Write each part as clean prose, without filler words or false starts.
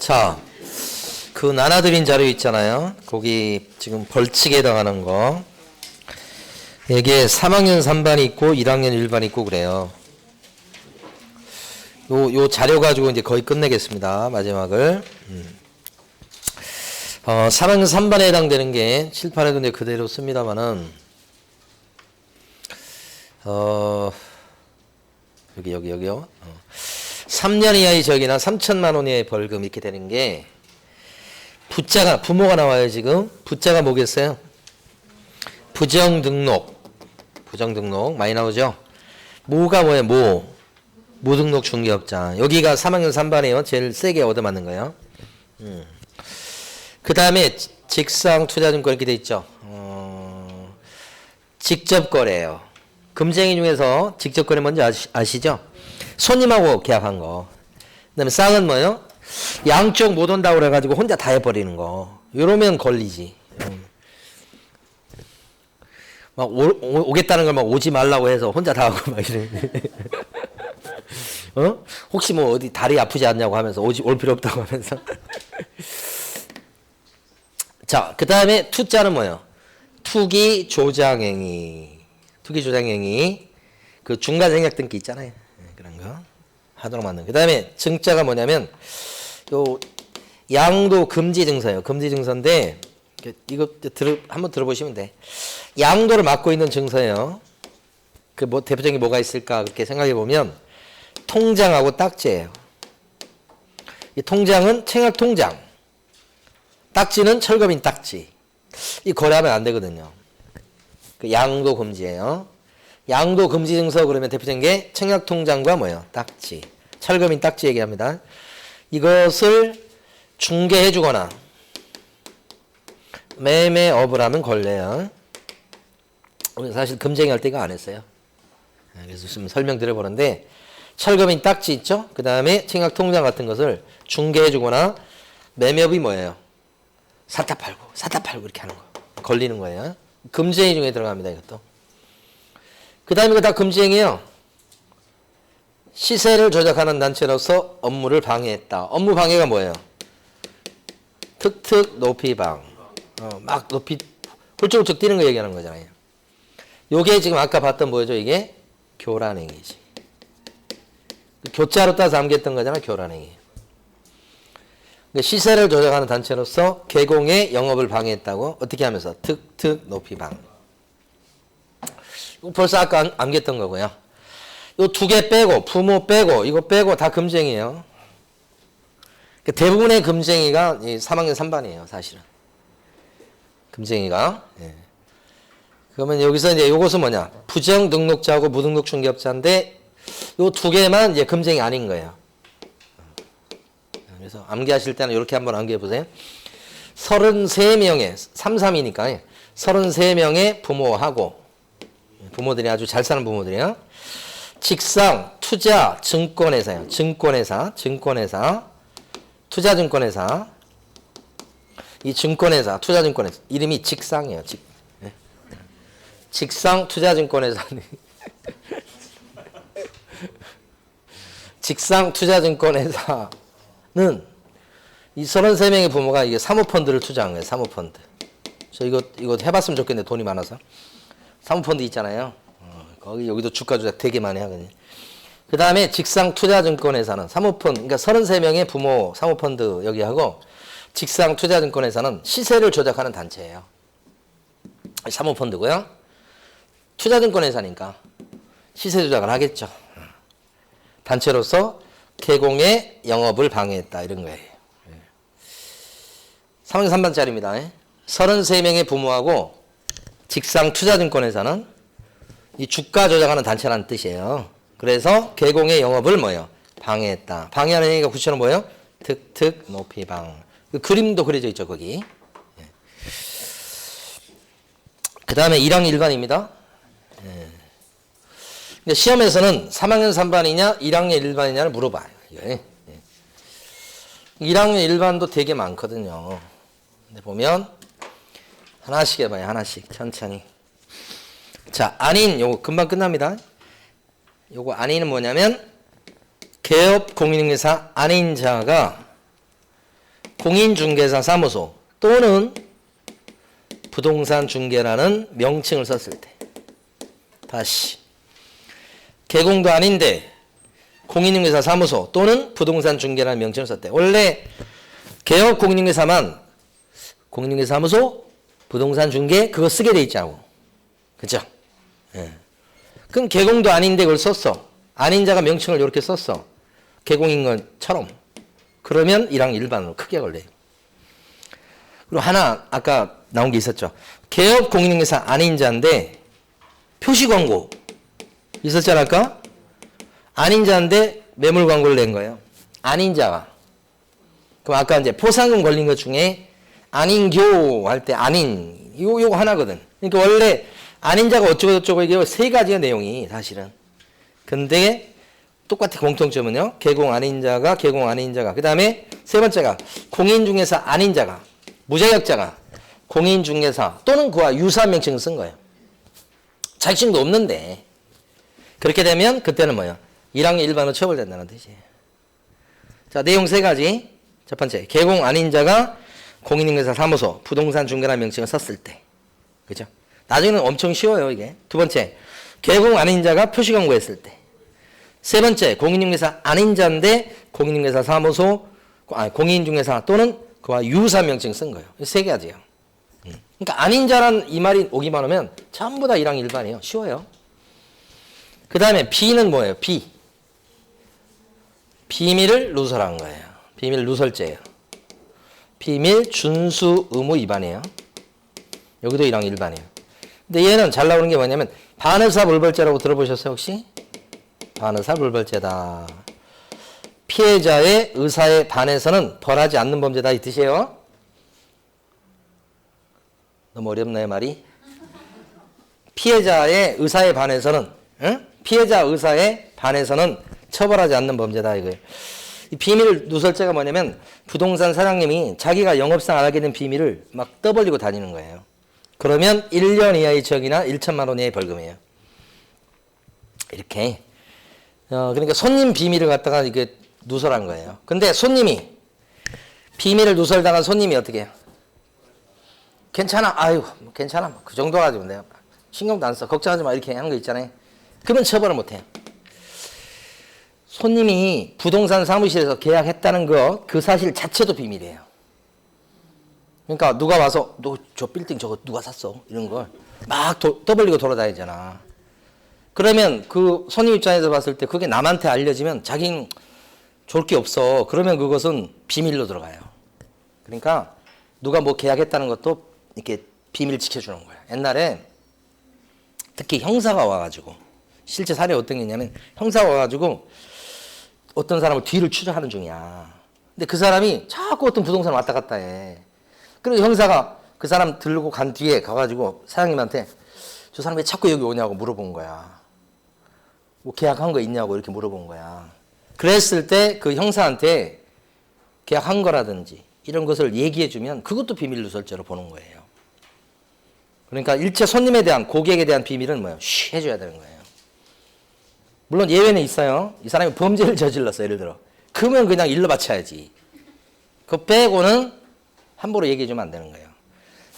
자, 그 나눠드린 자료 있잖아요. 거기 지금 벌칙에 해당하는 거. 이게 3학년 3반이 있고 1학년 1반이 있고 그래요. 요 자료 가지고 이제 거의 끝내겠습니다. 마지막을. 3학년 3반에 해당되는 게 칠판에도 이제 그대로 씁니다만은 여기요. 3년 이하의 적이나 3천만 원 이하의 벌금 이렇게 되는 게 부모가 나와요. 지금 부자가 뭐겠어요? 부정등록 많이 나오죠. 모가 뭐예요? 무등록 중개업자. 여기가 3학년 3반이에요. 제일 세게 얻어맞는 거예요. 그 다음에 직상투자증권 이렇게 돼 있죠. 직접거래예요. 금쟁이 중에서 직접거래 뭔지 아시죠? 손님하고 계약한 거. 그 다음에 쌍은 뭐예요? 양쪽 못 온다고 그래가지고 혼자 다 해버리는 거. 이러면 걸리지. 막 오겠다는 걸 막 오지 말라고 해서 혼자 다 하고 막 이래. 혹시 뭐 어디 다리 아프지 않냐고 하면서 올 필요 없다고 하면서. 자, 그 다음에 투자는 뭐예요? 투기 조장행위. 그 중간 생략 등기 있잖아요. 그런 거 하도록 만든. 그 다음에 증자가 뭐냐면 요 양도 금지 증서예요. 금지 증서인데 이거 한번 들어보시면 돼. 양도를 맡고 있는 증서예요. 그 뭐 대표적인 뭐가 있을까 그렇게 생각해 보면 통장하고 딱지예요. 이 통장은 청약 통장, 딱지는 철거민 딱지. 이 거래하면 안 되거든요. 그 양도 금지예요. 양도 금지 증서 그러면 대표적인 게 청약 통장과 뭐예요? 딱지. 철거민 딱지 얘기합니다. 이것을 중개해 주거나 매매업을 하면 걸려요. 우리 사실 금쟁이 할 때 이거 안 했어요. 그래서 지금 설명드려 보는데 철거민 딱지 있죠? 그 다음에 청약 통장 같은 것을 중개해 주거나 매매업이 뭐예요? 사다 팔고 이렇게 하는 거. 걸리는 거예요. 금지행위 중에 들어갑니다. 이것도. 그 다음에 이거 다 금지행위예요. 시세를 조작하는 단체로서 업무를 방해했다. 업무 방해가 뭐예요? 툭툭 높이방. 막 높이 훌쩍훌쩍 뛰는 거 얘기하는 거잖아요. 요게 지금 아까 봤던 뭐죠? 이게 교란행위지. 교자로 따서 암기했던 거잖아. 교란행위. 시세를 조작하는 단체로서 개공의 영업을 방해했다고 어떻게 하면서 툭툭 높이방. 벌써 아까 암기했던 거고요. 요 두 개 빼고 부모 빼고 이거 빼고 다 금쟁이에요. 대부분의 금쟁이가 3학년 3반이에요. 사실은. 금쟁이가. 예. 그러면 여기서 이제 요것은 뭐냐? 부정 등록자하고 무등록 중개업자인데 요 두 개만 이제 금쟁이 아닌 거예요. 그래서 암기하실 때는 이렇게 한번 암기해 보세요. 33명의 33이니까 33명의 부모하고 부모들이 아주 잘 사는 부모들이에요. 직상 투자 증권회사예요. 증권회사 투자증권회사. 이 증권회사 투자증권회사 이름이 직상이에요. 직상 투자증권회사. 직상 투자증권회사는 이 33명의 부모가 이게 사모펀드를 투자한 거예요. 사모펀드. 저 이거 해봤으면 좋겠는데 돈이 많아서. 사모펀드 있잖아요. 거기 여기도 주가 조작 되게 많이 하거든요. 그 다음에 직상투자증권회사는 사모펀드, 그러니까 33명의 부모 사모펀드 여기하고 직상투자증권회사는 시세를 조작하는 단체예요. 사모펀드고요. 투자증권회사니까 시세 조작을 하겠죠. 단체로서 개공의 영업을 방해했다 이런 거예요. 3학년 3반짜리입니다. 33명의 부모하고 직상투자증권회사는 이 주가 조작하는 단체라는 뜻이에요. 그래서 개공의 영업을 뭐예요? 방해했다. 방해하는 얘기가 구체로 뭐예요? 툭툭 높이방. 그 그림도 그려져 있죠, 거기. 그 다음에 1학년 1반입니다. 시험에서는 3학년 3반이냐, 1학년 1반이냐를 물어봐요. 1학년 1반도 되게 많거든요. 근데 보면 하나씩 해봐요. 하나씩 천천히. 자, 안인 요거 금방 끝납니다. 요거 안인은 뭐냐면 개업 공인중개사 안인자가 공인중개사 사무소 또는 부동산 중개라는 명칭을 썼을 때 다시 개공도 아닌데 공인중개사 사무소 또는 부동산 중개라는 명칭을 썼대. 원래 개업 공인중개사만 공인중개사 사무소, 부동산 중개 그거 쓰게 돼 있자고. 그죠? 예. 그럼 개공도 아닌데 그걸 썼어. 아닌 자가 명칭을 이렇게 썼어. 개공인 것처럼. 그러면 1항 일반으로 크게 걸려요. 그리고 하나 아까 나온 게 있었죠. 개업 공인중개사 아닌 자인데 표시 광고 있었잖아 아까? 아닌 자인데 매물 광고를 낸 거예요. 아닌 자가. 그럼 아까 이제 포상금 걸린 것 중에 아닌교 할 때 아닌 요거 하나거든. 그러니까 원래 아닌 자가 어쩌고저쩌고 이게 세 가지의 내용이 사실은. 근데 똑같은 공통점은요. 개공 아닌 자가 개공 아닌 자가. 그 다음에 세 번째가 공인중개사 아닌 자가 무자격자가 공인중개사 또는 그와 유사한 명칭을 쓴 거예요. 자격증도 없는데 그렇게 되면 그때는 뭐예요? 1항 일반으로 처벌된다는 뜻이에요. 자, 내용 세 가지. 첫 번째, 개공 아닌 자가 공인중개사 사무소, 부동산 중개라는 명칭을 썼을 때. 그죠? 나중에는 엄청 쉬워요, 이게. 두 번째, 개공 아닌 자가 표시 광고했을 때. 세 번째, 공인중개사 아닌 자인데 공인중개사 사무소, 공인중개사 또는 그와 유사한 명칭 쓴 거예요. 세 가지예요. 그러니까 아닌 자란 이 말이 오기만 하면 전부 다 1항 일반이에요. 쉬워요. 그 다음에 B는 뭐예요? B. 비밀을 누설한 거예요. 비밀 누설죄예요. 비밀 준수 의무 위반이에요. 여기도 1항 일반이에요. 근데 얘는 잘 나오는 게 뭐냐면 반의사 불벌죄라고 들어보셨어요 혹시? 반의사 불벌죄다. 피해자의 의사에 반해서는 벌하지 않는 범죄다 이 뜻이에요. 너무 어렵나요 말이? 피해자의 의사에 반해서는 피해자 의사에 반해서는 처벌하지 않는 범죄다 이거예요. 이 비밀 누설죄가 뭐냐면 부동산 사장님이 자기가 영업상 안 하게 된 비밀을 막 떠벌리고 다니는 거예요. 그러면 1년 이하의 징역이나 1천만 원 이하의 벌금이에요. 이렇게. 그러니까 손님 비밀을 갖다가 이게 누설한 거예요. 근데 손님이 비밀을 누설당한 손님이 어떻게 해요? 괜찮아. 아유, 괜찮아. 그 정도 가지고 내가 신경도 안 써. 걱정하지 마. 이렇게 하는 거 있잖아요. 그러면 처벌을 못 해요. 손님이 부동산 사무실에서 계약했다는 거, 그 사실 자체도 비밀이에요. 그러니까 누가 와서 너 저 빌딩 저거 누가 샀어? 이런 걸 막 떠벌리고 돌아다니잖아. 그러면 그 손님 입장에서 봤을 때 그게 남한테 알려지면 자기는 좋을 게 없어. 그러면 그것은 비밀로 들어가요. 그러니까 누가 뭐 계약했다는 것도 이렇게 비밀 지켜주는 거예요. 옛날에 특히 형사가 와가지고 실제 사례 어떤 게 있냐면 형사가 와가지고 어떤 사람을 뒤를 추적하는 중이야. 근데 그 사람이 자꾸 어떤 부동산을 왔다 갔다 해. 그래서 형사가 그 사람 들고 간 뒤에 가가지고 사장님한테 저 사람 왜 자꾸 여기 오냐고 물어본 거야. 뭐 계약한 거 있냐고 이렇게 물어본 거야. 그랬을 때 그 형사한테 계약한 거라든지 이런 것을 얘기해주면 그것도 비밀 누설죄로 보는 거예요. 그러니까 일체 손님에 대한 고객에 대한 비밀은 뭐예요? 쉬 해줘야 되는 거예요. 물론 예외는 있어요. 이 사람이 범죄를 저질렀어 예를 들어. 그러면 그냥 일러 바쳐야지. 그거 빼고는 함부로 얘기해주면 안 되는 거예요.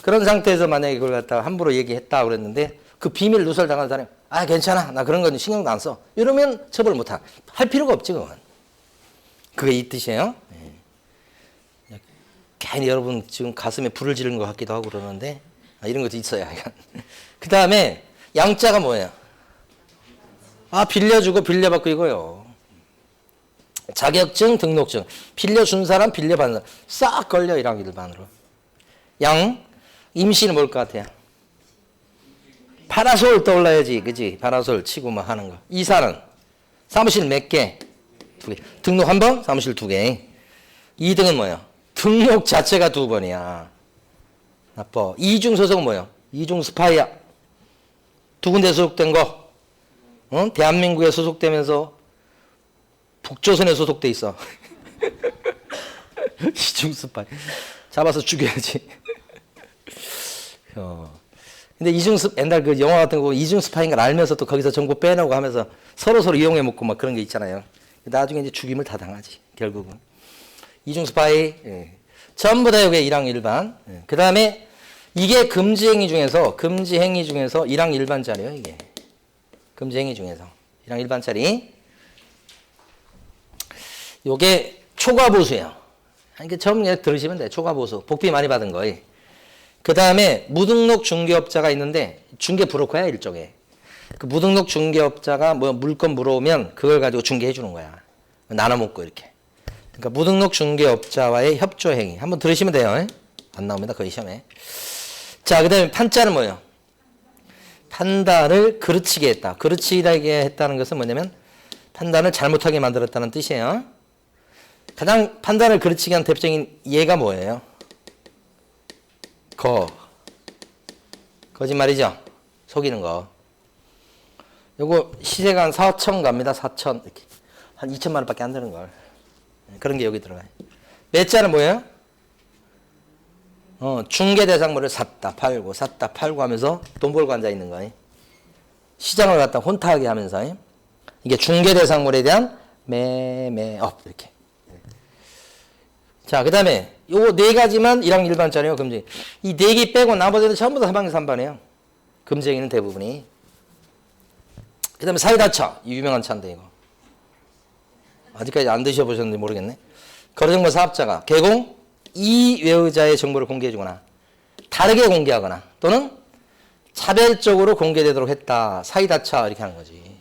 그런 상태에서 만약에 그걸 갖다가 함부로 얘기했다 그랬는데 그 비밀 누설 당한 사람이 아 괜찮아 나 그런 건 신경도 안 써. 이러면 처벌 못 할 필요가 없지 그건. 그게 이 뜻이에요. 네. 괜히 여러분 지금 가슴에 불을 지르는 것 같기도 하고 그러는데 이런 것도 있어요. 그 다음에 양자가 뭐예요? 빌려주고 빌려받고 이거요. 자격증, 등록증. 빌려준 사람, 빌려받은 사람. 싹 걸려 1항 일반으로. 양, 임시는 뭘 것 같아요? 파라솔 떠올라야지. 그지? 파라솔 치고 막 하는 거. 이사는 사무실 몇 개? 2개. 등록 한 번, 사무실 2개. 2등은 뭐예요? 등록 자체가 2번이야. 나빠. 이중 소속은 뭐예요? 이중 스파이야. 두 군데 소속된 거. 대한민국에 소속되면서 북조선에 소속돼 있어. 이중 스파이. 잡아서 죽여야지. 근데 옛날 그 영화 같은 거 이중 스파이인 걸 알면서 또 거기서 정보 빼내고 하면서 서로 이용해 먹고 막 그런 게 있잖아요. 나중에 이제 죽임을 다 당하지, 결국은. 이중 스파이. 예. 전부 다 여기 1항 1반. 그 다음에 이게 금지행위 중에서 1항 1반짜리예요, 이게. 금지행위 중에서 1항 1반짜리. 요게 초과보수예요. 이렇게 처음 들으시면 돼요. 초과보수. 복비 많이 받은 거. 그 다음에 무등록 중개업자가 있는데 중개 브로커야, 일종의. 그 무등록 중개업자가 뭐 물건 물어오면 그걸 가지고 중개해 주는 거야. 나눠 먹고 이렇게. 그러니까 무등록 중개업자와의 협조 행위. 한번 들으시면 돼요. 안 나옵니다. 거의 시험에. 자, 그 다음에 판자는 뭐예요? 판단을 그르치게 했다. 그르치게 했다는 것은 뭐냐면 판단을 잘못하게 만들었다는 뜻이에요. 가장 판단을 그르치게 한 대표적인 예가 뭐예요? 거짓말이죠. 속이는 거. 요거 시세가 한 4천 갑니다. 4천. 이렇게. 한 2천만 원밖에 안 되는 걸. 그런 게 여기 들어가요. 매자는 뭐예요? 중개 대상물을 샀다 팔고 하면서 돈 벌고 앉아 있는 거예요. 시장을 갖다 혼탁하게 하면서. 이게 중개 대상물에 대한 매매업 이렇게. 자, 그 다음에 요거 네 가지만 1항 1반짜리예요, 금지. 이 네 개 빼고 나머지는 전부 다 3항 3반이에요. 금지행위는 대부분이. 그 다음에 사이다차. 유명한 차인데 이거. 아직까지 안 드셔보셨는지 모르겠네. 거래정보 사업자가 개공 이외의자의 정보를 공개해주거나 다르게 공개하거나 또는 차별적으로 공개되도록 했다. 사이다차 이렇게 하는 거지.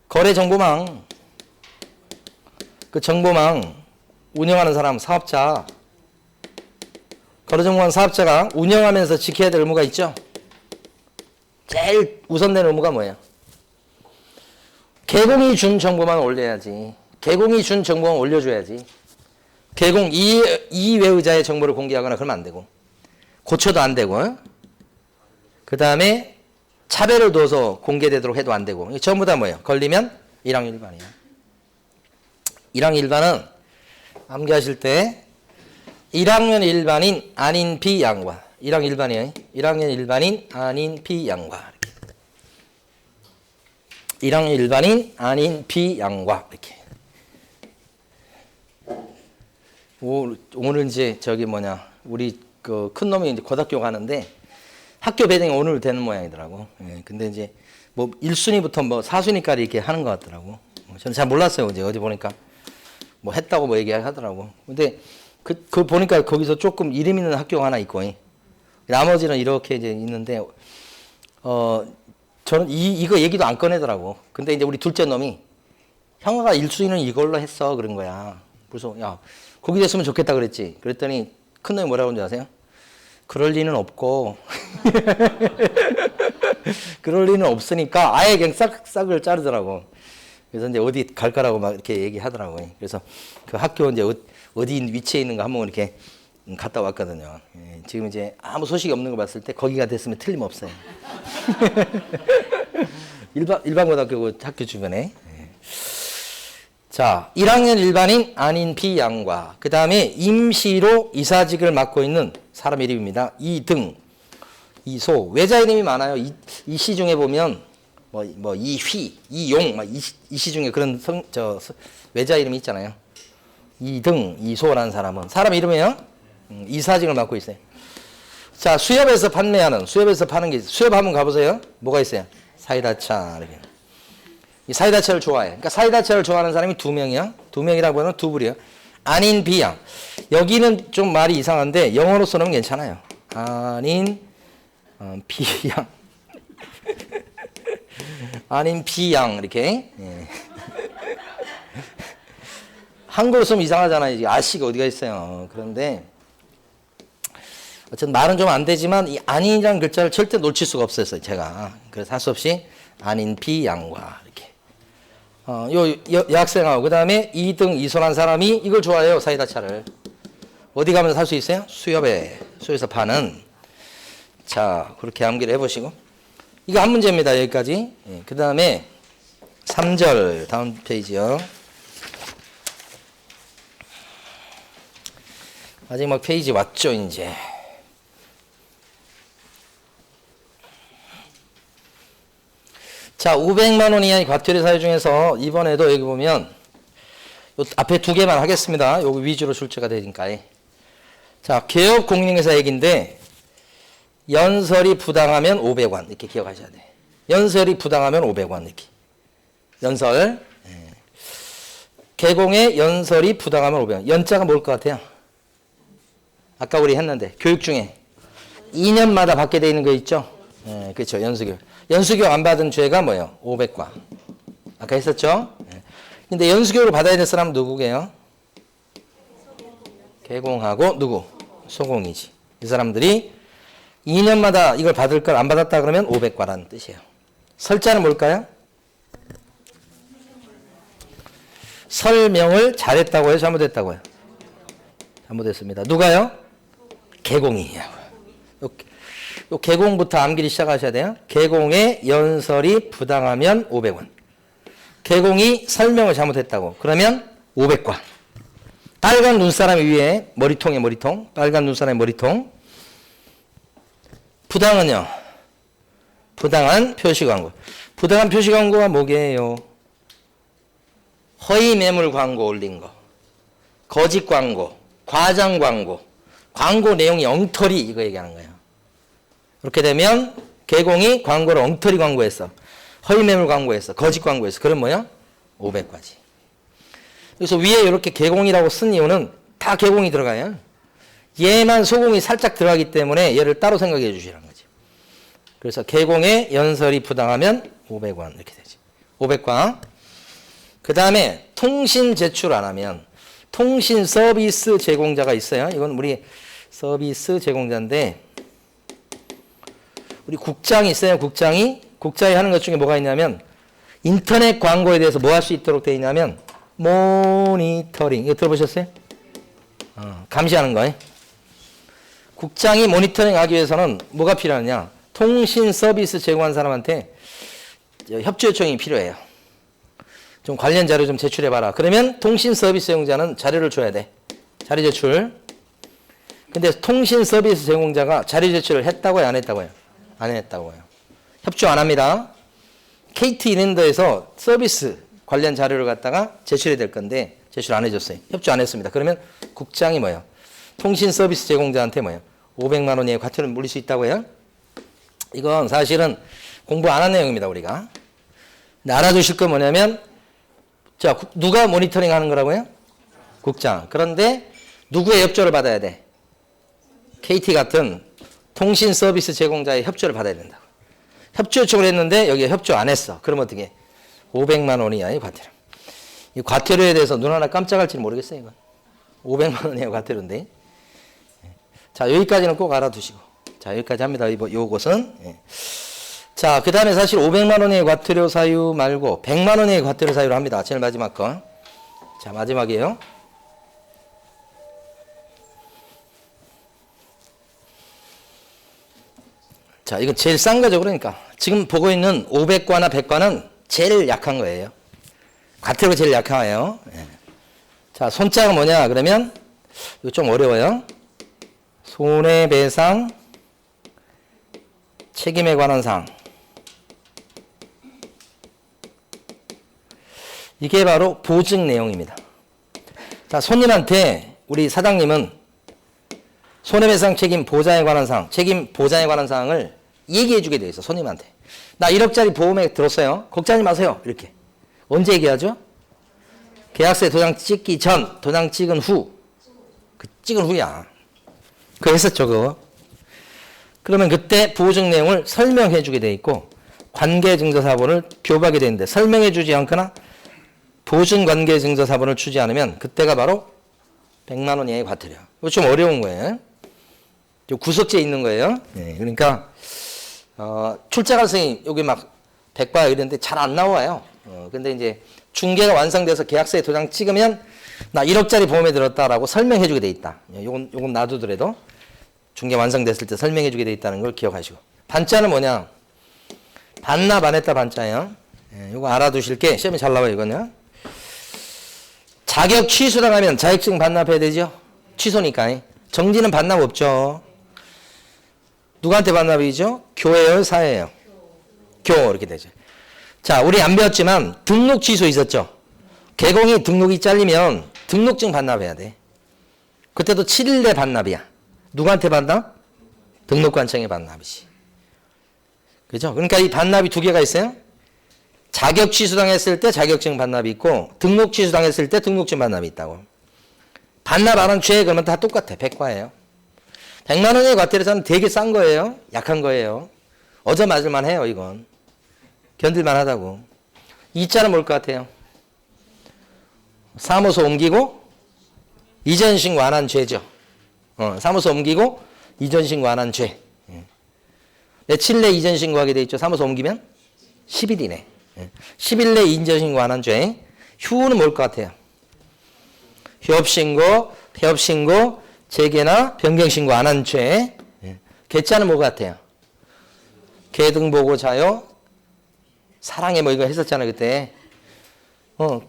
거래정보망 그 정보망 운영하는 사람 사업자 거래정보망 사업자가 운영하면서 지켜야 될 의무가 있죠. 제일 우선된 의무가 뭐예요? 개공이 준 정보만 올려야지. 개공이 준 정보만 올려줘야지. 개공 이외의자의 정보를 공개하거나 그러면 안 되고 고쳐도 안 되고 그 다음에 차별을 둬서 공개되도록 해도 안 되고 전부 다 뭐예요? 걸리면 1항 1반이에요. 1항 1반은 암기하실 때 1학년 1반인 아닌 비양과 1항 1반이에요. 1학년 1반인 아닌 비양과 1학년 1반인 아닌 비양과 이렇게. 오늘 이제 저기 우리 그 큰 놈이 이제 고등학교 가는데 학교 배정이 오늘 되는 모양이더라고. 예, 근데 이제 뭐 1순위부터 뭐 4순위까지 이렇게 하는 것 같더라고. 저는 잘 몰랐어요. 이제 어디 보니까 뭐 했다고 뭐 얘기하더라고. 근데 그 보니까 거기서 조금 이름 있는 학교가 하나 있고 나머지는 이렇게 이제 있는데 저는 이거 얘기도 안 꺼내더라고. 근데 이제 우리 둘째 놈이 형아가 1순위는 이걸로 했어 그런 거야. 그래서 야 거기 됐으면 좋겠다 그랬지. 그랬더니 큰 놈이 뭐라고 하는지 아세요? 그럴 리는 없고 그럴 리는 없으니까 아예 그냥 싹을 자르더라고. 그래서 이제 어디 갈까라고 막 이렇게 얘기하더라고요. 그래서 그 학교 이제 어디 위치에 있는가 한번 이렇게 갔다 왔거든요. 예, 지금 이제 아무 소식이 없는 거 봤을 때 거기가 됐으면 틀림없어요. 일반 고등학교 학교 주변에. 예. 자, 1학년 일반인 아닌 비양과 그 다음에 임시로 이사직을 맡고 있는 사람 이름입니다. 이등, 이소, 외자 이름이 많아요. 이 시 중에 보면 뭐 이휘, 이용, 이 시 중에 그런 외자 이름이 있잖아요. 이등, 이소라는 사람은 사람 이름이에요. 이사직을 맡고 있어요. 자, 수협에서 판매하는 수협에서 파는 게 수협 한번 가보세요. 뭐가 있어요? 사이다차 이렇게. 이 사이다차를 좋아해. 그러니까 사이다차를 좋아하는 사람이 2명이야. 2명이라고 하면 두 부류야. 아닌 비양. 여기는 좀 말이 이상한데 영어로 쓰면 괜찮아요. 아닌 비양. 아닌 비양 이렇게. 예. 한글로 쓰면 이상하잖아요. 아씨가 어디가 있어요. 그런데 어쨌든 말은 좀 안 되지만 이 아닌이라는 글자를 절대 놓칠 수가 없었어요. 제가. 그래서 할 수 없이 아닌 비양과 이렇게. 여학생하고 그 다음에 2등 이소란 사람이 이걸 좋아해요. 사이다차를. 어디 가면 살 수 있어요? 수협에서 파는. 자, 그렇게 암기를 해보시고. 이거 한 문제입니다. 여기까지. 예, 그 다음에 3절 다음 페이지요. 마지막 페이지 왔죠, 이제. 자, 500만 원 이하의 과태료 사유 중에서 이번에도 여기 보면 앞에 두 개만 하겠습니다. 요거 위주로 출제가 되니까. 자, 개업 공인중개사 얘기인데 연설이 부당하면 500원 이렇게 기억하셔야 돼. 연설이 부당하면 500원 이렇게. 연설. 개공의 연설이 부당하면 500원. 연자가 뭘 것 같아요? 아까 우리 했는데 교육 중에 2년마다 받게 돼 있는 거 있죠? 그렇죠. 연수교육. 연수교육 안 받은 죄가 뭐예요? 500과. 아까 했었죠? 근데 연수교육을 받아야 될 사람은 누구게요? 개공하고 누구? 소공이지. 이 사람들이 2년마다 이걸 받을 걸 안 받았다 그러면 500과라는 뜻이에요. 설자는 뭘까요? 설명을 잘했다고요? 잘못했다고요? 잘못했습니다. 누가요? 개공이에요. 요 개공부터 암기를 시작하셔야 돼요. 개공의 연설이 부당하면 500원. 개공이 설명을 잘못했다고. 그러면 500과. 빨간 눈사람 위에 머리통에 머리통. 빨간 눈사람의 머리통. 부당은요. 부당한 표시광고. 부당한 표시광고가 뭐게요? 허위 매물 광고 올린 거. 거짓 광고. 과장 광고. 광고 내용이 엉터리 이거 얘기하는 거예요. 그렇게 되면 개공이 광고를 엉터리 광고했어. 허위 매물 광고했어. 거짓 광고했어. 그럼 뭐야? 500까지. 그래서 위에 이렇게 개공이라고 쓴 이유는 다 개공이 들어가요. 얘만 소공이 살짝 들어가기 때문에 얘를 따로 생각해 주시라는 거지. 그래서 개공의 연설이 부당하면 500원 이렇게 되지. 500과. 그 다음에 통신 제출 안 하면 통신 서비스 제공자가 있어요. 이건 우리 서비스 제공자인데 우리 국장이 있어요. 국장이 하는 것 중에 뭐가 있냐면 인터넷 광고에 대해서 뭐 할 수 있도록 되어 있냐면 모니터링. 이거 들어보셨어요? 감시하는 거예요. 국장이 모니터링 하기 위해서는 뭐가 필요하냐? 통신 서비스 제공한 사람한테 협조 요청이 필요해요. 좀 관련 자료 좀 제출해봐라. 그러면 통신 서비스 제공자는 자료를 줘야 돼. 자료 제출. 근데 통신 서비스 제공자가 자료 제출을 했다고요? 안 했다고요? 안 했다고요. 협조 안 합니다. KT 이랜더에서 서비스 관련 자료를 갖다가 제출해야 될 건데 제출 안 해줬어요. 협조 안 했습니다. 그러면 국장이 뭐예요? 통신 서비스 제공자한테 뭐예요? 500만 원 이하의 과태료를 물릴 수 있다고요? 이건 사실은 공부 안 한 내용입니다. 우리가. 알아두실 건 뭐냐면 자, 누가 모니터링 하는 거라고요? 국장. 그런데 누구의 협조를 받아야 돼? KT 같은 통신 서비스 제공자의 협조를 받아야 된다고. 협조 요청을 했는데 여기에 협조 안 했어. 그럼 어떻게? 500만 원 이하의 과태료. 이 과태료에 대해서 눈 하나 깜짝할지는 모르겠어요. 이건. 500만 원 이하의 과태료인데. 자, 여기까지는 꼭 알아두시고. 자, 여기까지 합니다. 요것은. 자, 그 다음에 사실 500만 원의 과태료 사유 말고 100만 원의 과태료 사유를 합니다. 제일 마지막 거. 자, 마지막이에요. 자, 이건 제일 싼 거죠. 그러니까. 지금 보고 있는 500과나 100과는 제일 약한 거예요. 과태료가 제일 약해요. 자, 손자가 뭐냐? 그러면 이거 좀 어려워요. 손해배상 책임에 관한 사항. 이게 바로 보증 내용입니다. 자, 손님한테 우리 사장님은 손해배상 책임 보장에 관한 사항, 책임 보장에 관한 사항을 얘기해 주게 돼 있어. 손님한테. 나 1억짜리 보험액 들었어요. 걱정하지 마세요. 이렇게. 언제 얘기하죠? 계약서에 도장 찍기 전, 도장 찍은 후. 그 찍은 후야. 그거 했었죠, 그거. 그러면 그때 보증 내용을 설명해 주게 돼 있고 관계증서사본을 교부하게 되는데 설명해 주지 않거나 보증관계증서사본을 주지 않으면 그때가 바로 100만 원 이하의 과태료. 이거 좀 어려운 거예요. 구석지에 있는 거예요. 네, 그러니까 출제 가능성이 여기 막 100과 이랬는데 잘 안 나와요. 근데 이제 중개가 완성돼서 계약서에 도장 찍으면 나 1억짜리 보험에 들었다라고 설명해 주게 돼 있다. 요건 놔두더라도 중개 완성됐을 때 설명해 주게 돼 있다는 걸 기억하시고. 반자는 뭐냐? 반납 안 했다 반자예요. 요거 알아두실 게 시험에 잘 나와요, 이거는. 자격 취소당하면 자격증 반납해야 되죠? 취소니까. 정지는 반납 없죠. 누구한테 반납이죠? 교회요, 사회예요? 교 이렇게 되죠. 자, 우리 안 배웠지만 등록 취소 있었죠? 개공이 등록이 잘리면 등록증 반납해야 돼. 그때도 7일 내 반납이야. 누구한테 반납? 등록관청에 반납이지. 그죠? 그러니까 이 반납이 두 개가 있어요. 자격 취소당했을 때 자격증 반납이 있고 등록 취소당했을 때 등록증 반납이 있다고. 반납 안 한 죄 그러면 다 똑같아. 백과예요. 100만 원의 과태료는 되게 싼 거예요. 약한 거예요. 어저 맞을만 해요. 이건. 견딜만 하다고. 이자는 뭘 것 같아요? 사무소 옮기고 이전 신고 안 한 죄죠. 사무소 옮기고 이전 신고 안 한 죄. 며칠 내 이전 신고하게 돼 있죠. 사무소 옮기면 10일이네. 10일 내 이전 신고 안 한 죄. 휴는 뭘 것 같아요? 휴업신고, 폐업신고, 재개나 변경신고 안 한 죄. 개자는 뭐 같아요? 개등보고자요. 사랑해 뭐 이거 했었잖아요 그때.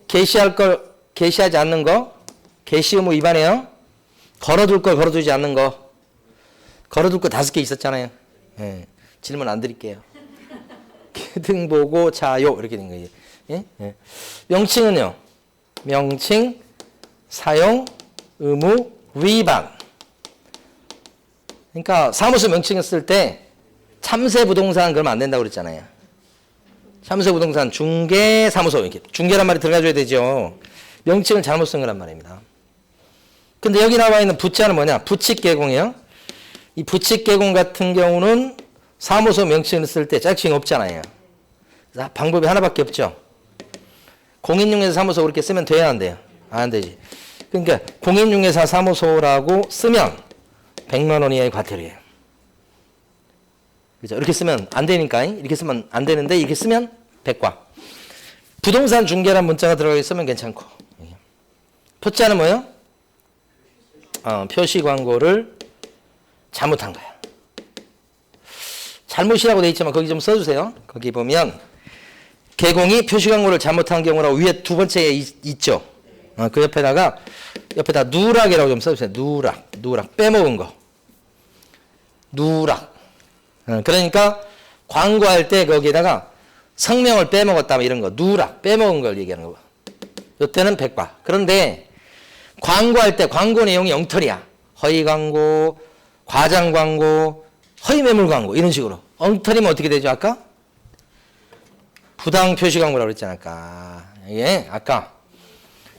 개시할 걸 개시하지 않는 거. 개시 의무 위반해요. 걸어둘 걸 걸어두지 않는 거. 걸어둘 거 5개 있었잖아요. 예. 질문 안 드릴게요. 개등보고자요 이렇게 된 거예요. 예? 예. 명칭은요. 명칭, 사용, 의무, 위반. 그러니까 사무소 명칭을 쓸 때 참새부동산 그러면 안 된다고 그랬잖아요. 참새부동산 중개사무소 이렇게 중개란 말이 들어가줘야 되죠. 명칭을 잘못 쓴 거란 말입니다. 근데 여기 나와 있는 부자는 뭐냐? 부칙개공이에요. 이 부칙개공 같은 경우는 사무소 명칭을 쓸 때 자격증이 없잖아요. 방법이 하나밖에 없죠. 공인중개사 사무소 그렇게 쓰면 돼야 안 돼요? 안 되지. 그러니까 공인중개사 사무소라고 쓰면 100만 원 이하의 과태료예요. 그죠? 이렇게 쓰면 안 되니까 이렇게 쓰면 안 되는데 이렇게 쓰면 100과. 부동산 중개란 문자가 들어가 있으면 괜찮고. 표자는 뭐예요? 표시 광고를 잘못한 거야. 잘못이라고 돼 있지만 거기 좀 써주세요. 거기 보면 개공이 표시 광고를 잘못한 경우라고 위에 두 번째에 있죠. 그 옆에다 누락이라고 좀 써주세요. 누락 빼먹은 거. 누락. 그러니까 광고할 때 거기에다가 성명을 빼먹었다 뭐 이런 거 누락 빼먹은 걸 얘기하는 거. 이때는 100과. 그런데 광고할 때 광고 내용이 엉터리야. 허위 광고, 과장 광고, 허위 매물 광고 이런 식으로. 엉터리면 어떻게 되죠? 아까? 부당 표시 광고라고 그랬잖아. 아까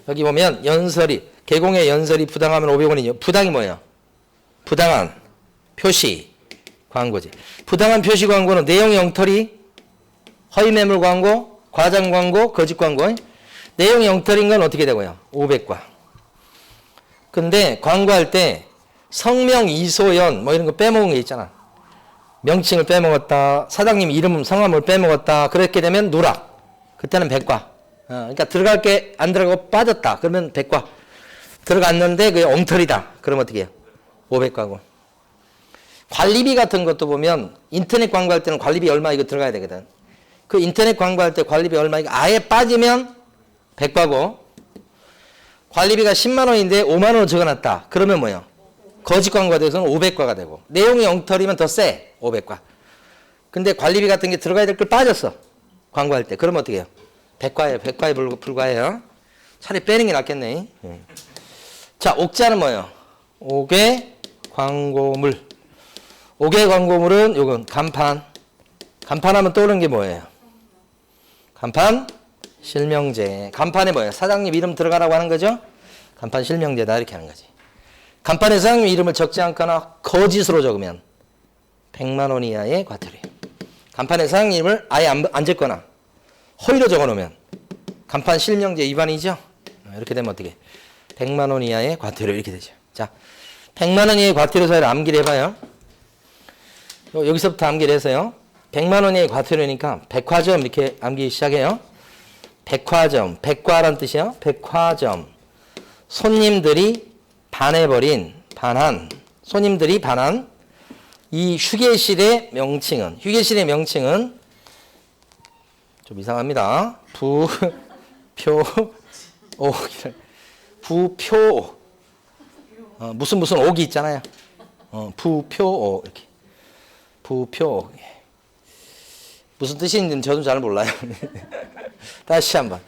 여기 보면 연설이 개공의 연설이 부당하면 500원이죠. 부당이 뭐예요? 부당한 표시 광고지. 부당한 표시 광고는 내용이 엉터리, 허위 매물 광고, 과장 광고, 거짓 광고. 내용이 엉터리인 건 어떻게 되고요? 500과. 근데 광고할 때 성명, 이소연 뭐 이런 거 빼먹은 게 있잖아. 명칭을 빼먹었다. 사장님 이름, 성함을 빼먹었다. 그렇게 되면 누락. 그때는 100과. 그러니까 들어갈 게 안 들어가고 빠졌다. 그러면 100과. 들어갔는데 그게 엉터리다. 그러면 어떻게 해요? 500과고. 관리비 같은 것도 보면 인터넷 광고할 때는 관리비 얼마 이거 들어가야 되거든. 그 인터넷 광고할 때 관리비 얼마 이거 아예 빠지면 100과고 관리비가 10만 원인데 5만 원을 적어놨다. 그러면 뭐예요? 거짓 광고가 돼서는 500과가 되고 내용이 엉터리면 더 세. 500과. 근데 관리비 같은 게 들어가야 될 걸 빠졌어. 광고할 때. 그러면 어떻게 해요? 100과예요. 100과에 불과해요. 차라리 빼는 게 낫겠네. 자, 옥자는 뭐예요? 옥의 광고물. 옥의 광고물은 요건 간판. 간판하면 떠오르는 게 뭐예요? 간판 실명제. 간판에 뭐예요? 사장님 이름 들어가라고 하는 거죠? 간판 실명제다 이렇게 하는 거지. 간판에 사장님 이름을 적지 않거나 거짓으로 적으면 100만 원 이하의 과태료예요. 간판에 사장님 이름을 아예 안 적거나 허위로 적어놓으면 간판 실명제 위반이죠? 이렇게 되면 어떻게? 100만 원 이하의 과태료 이렇게 되죠. 자, 100만 원 이하의 과태료 사유를 암기를 해봐요. 여기서부터 암기를 해서요. 100만 원 이하의 과태료니까 백화점 이렇게 암기 시작해요. 백화점, 백과란 뜻이요. 백화점. 손님들이 반한, 손님들이 반한 이 휴게실의 명칭은 좀 이상합니다. 부표 무슨 옥이 있잖아요. 부표 이렇게 부표 무슨 뜻인지는 저도 잘 몰라요. 다시 한번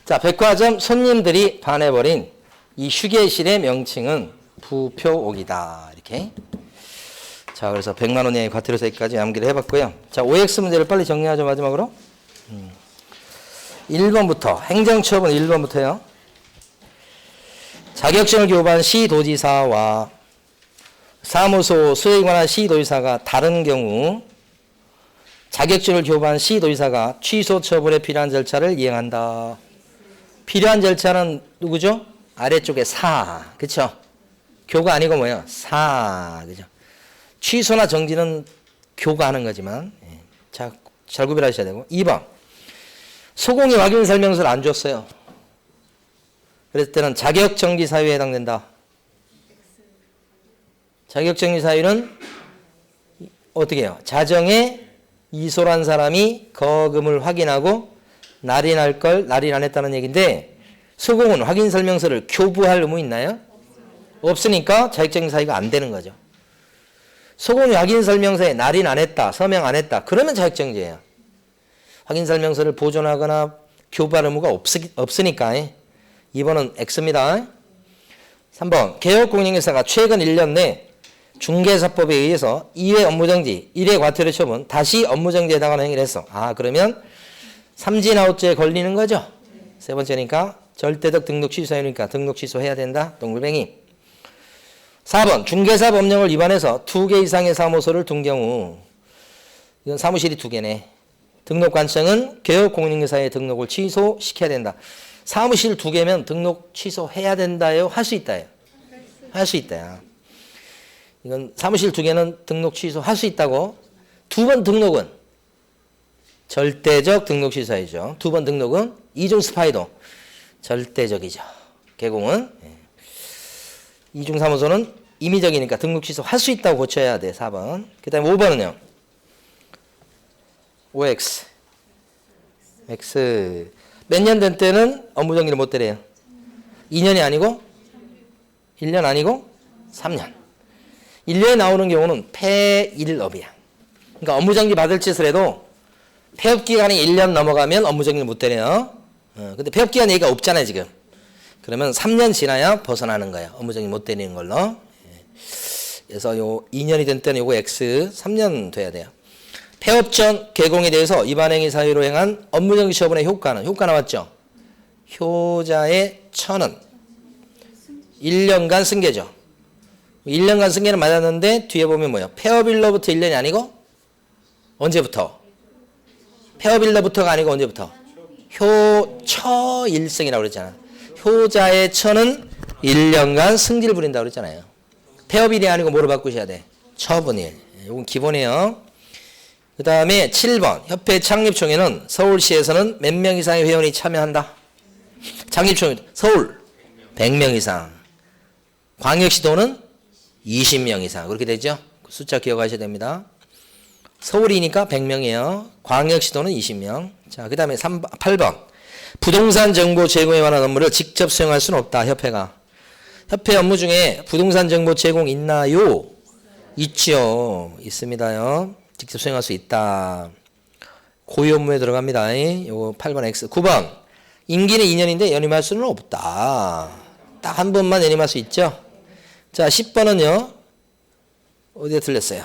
자, 백화점 손님들이 반해버린 이 휴게실의 명칭은 부표옥이다. 이렇게. 자, 그래서 100만 원 이하의 과태료 세기까지 암기를 해봤고요. 자, OX 문제를 빨리 정리하죠, 마지막으로. 1번부터, 행정처분 1번부터요. 자격증을 교부한 시도지사와 사무소 수행에 관한 시도지사가 다른 경우 자격증을 교부한 시도지사가 취소 처분에 필요한 절차를 이행한다. 필요한 절차는 누구죠? 아래쪽에 사. 그쵸? 교가 아니고 뭐예요? 사. 그죠? 취소나 정지는 교가 하는 거지만. 자, 잘 구별하셔야 되고. 2번. 소공이 확인 설명서를 안 줬어요. 그랬을 때는 자격정지 사유에 해당된다. 자격정지 사유는 어떻게 해요? 자정에 이소란 사람이 거금을 확인하고 날인할 걸 날인 안 했다는 얘기인데 소공은 확인 설명서를 교부할 의무 있나요? 없으니까 자격정지 사유가 안 되는 거죠. 소공이 확인 설명서에 날인 안 했다, 서명 안 했다. 그러면 자격정지예요. 확인 설명서를 보존하거나 교부할 의무가 없으니까. 2번은 X입니다. 3번 개업공인회사가 최근 1년 내 중개사법에 의해서 2회 업무정지, 1회 과태료 처분, 다시 업무정지에 해당하는 행위를 했어. 아, 그러면 삼진아웃죄에 걸리는 거죠. 세 번째니까 절대적 등록 취소하니까 등록 취소해야 된다. 동글뱅이. 4번 중개사 법령을 위반해서 2개 이상의 사무소를 둔 경우 이건 사무실이 2개네. 등록관청은 개업공인회사의 등록을 취소시켜야 된다. 사무실 2개면 등록 취소해야 된다요? 할 수 있다요? 할 수 있다요. 이건 사무실 2개는 등록 취소할 수 있다고. 2번 등록은 절대적 등록 취소이죠. 2번 등록은 이중 스파이도 절대적이죠. 개공은. 이중 사무소는 임의적이니까 등록 취소할 수 있다고 고쳐야 돼. 4번. 그 다음에 5번은요. OX. X. 몇 년 된 때는 업무정지를 못 때려요. 2년이 아니고 1년 아니고 3년. 1년에 나오는 경우는 폐일업이야. 그러니까 업무정지 받을 짓을 해도 폐업기간이 1년 넘어가면 업무정지를 못 때려요. 근데 폐업기간 얘기가 없잖아요 지금. 그러면 3년 지나야 벗어나는 거예요. 업무정지 못 때리는 걸로. 그래서 요 2년이 된 때는 요거 X 3년 돼야 돼요. 폐업 전 개공에 대해서 위반행위 사유로 행한 업무정지 처분의 효과는 효과 나왔죠. 효자의 처는 1년간 승계죠. 1년간 승계는 맞았는데 뒤에 보면 뭐예요? 폐업일로부터 1년이 아니고 언제부터? 폐업일로부터가 아니고 언제부터? 효처일승이라고 그랬잖아. 효자의 처는 1년간 승지를 부린다고 그랬잖아요. 폐업일이 아니고 뭐로 바꾸셔야 돼? 처분일. 이건 기본이에요. 그 다음에 7번 협회 창립총회는 서울시에서는 몇 명 이상의 회원이 참여한다? 창립총회 서울 100명 이상, 광역시도는 20명 이상 그렇게 되죠. 숫자 기억하셔야 됩니다. 서울이니까 100명이에요. 광역시도는 20명. 자, 그 다음에 8번 부동산 정보 제공에 관한 업무를 직접 수행할 수는 없다. 협회가. 협회 업무 중에 부동산 정보 제공 있나요? 있죠. 있습니다요. 직접 수행할 수 있다. 고유 업무에 들어갑니다. 요거 8번 X. 9번. 임기는 2년인데 연임할 수는 없다. 딱 한 번만 연임할 수 있죠. 자, 10번은요. 어디에 틀렸어요?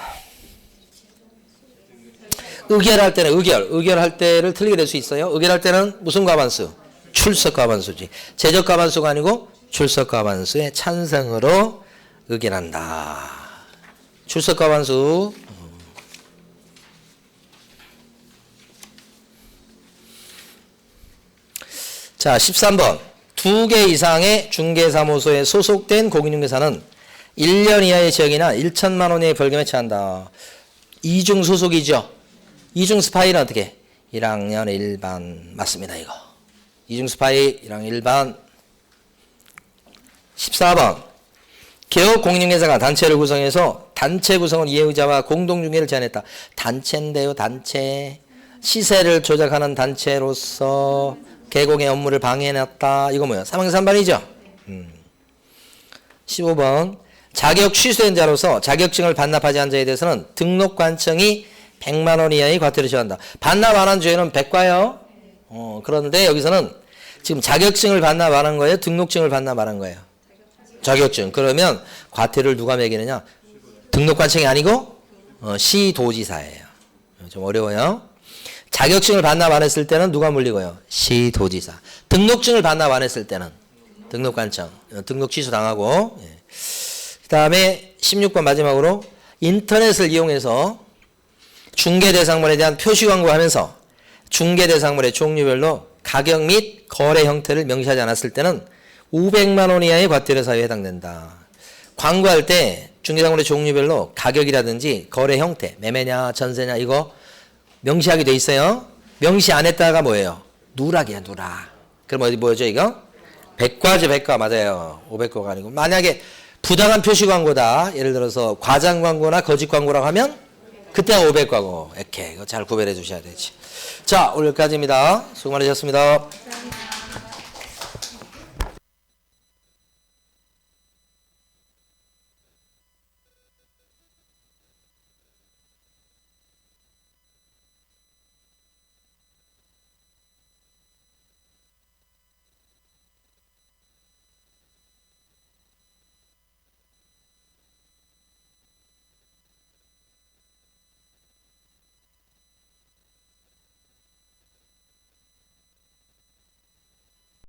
의결할 때는 의결할 때를 틀리게 될 수 있어요. 의결할 때는 무슨 과반수? 출석 과반수지. 제적 과반수가 아니고 출석 과반수의 찬성으로 의결한다. 출석 과반수. 자, 13번. 2개 이상의 중개사무소에 소속된 공인중개사는 1년 이하의 징역이나 1천만 원 이하의 벌금에 처한다. 이중 소속이죠. 이중 스파이는 어떻게? 1학년 1반 맞습니다. 이거. 이중 스파이 1학년 1반. 14번. 개업 공인중개사가 단체를 구성해서 단체 구성원 이해의자와 공동중개를 제안했다. 단체인데요. 단체. 시세를 조작하는 단체로서 개공의 업무를 방해해놨다. 이거 뭐야? 3학년 3반이죠? 15번. 자격 취소된 자로서 자격증을 반납하지 않은 자에 대해서는 등록관청이 100만 원 이하의 과태료를 처한다. 반납 안 한 죄는 100과요. 그런데 여기서는 지금 자격증을 받나 말한 거예요? 등록증을 받나 말한 거예요? 자격증. 그러면 과태료를 누가 매기느냐? 등록관청이 아니고 시도지사예요. 좀 어려워요. 자격증을 반납 안 했을 때는 누가 물리고요? 시도지사. 등록증을 반납 안 했을 때는 등록관청. 등록 취소 당하고. 그 다음에 16번 마지막으로 인터넷을 이용해서 중개대상물에 대한 표시 광고하면서 중개대상물의 종류별로 가격 및 거래 형태를 명시하지 않았을 때는 500만 원 이하의 과태료 사유에 해당된다. 광고할 때 중개상물의 종류별로 가격이라든지 거래 형태, 매매냐 전세냐 이거 명시하게 돼 있어요. 명시 안 했다가 뭐예요? 누락이야, 누락. 그럼 어디 뭐죠 이거? 백과죠, 백과. 맞아요. 500과가 아니고. 만약에 부당한 표시 광고다. 예를 들어서 과장 광고나 거짓 광고라고 하면 그때가 500과고. 이렇게 이거 잘 구별해 주셔야 되지. 자, 오늘 여기까지입니다. 수고 많으셨습니다.